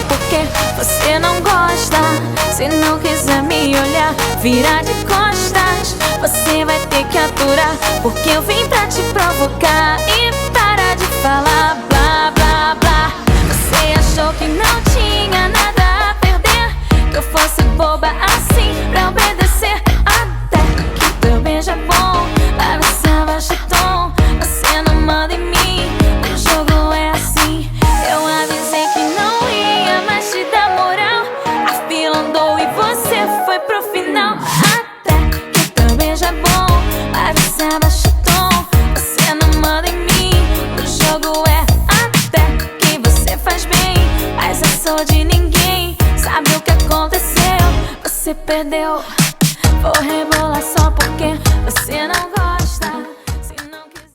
porque você não gosta. Se não quiser me olhar, virar de costas. Você vai ter que aturar, porque eu vim pra te provocar. E para de falar blá blá blá. Você achou que não tinha nada a perder, que eu fosse boba assim pra obedecer. Até que teu beijo é bom, vai você abaixa o tom. Você não manda em mim, o jogo é assim. Eu avisei que não ia mais te dar moral, a fila andou e você foi pro final. Até que teu beijo é bom, vai você abaixa o tom. Você não manda em mim, o jogo é até que você faz bem, mas eu sou de ninguém. Sabe o que aconteceu? Você perdeu. Vou rebolar só porque você não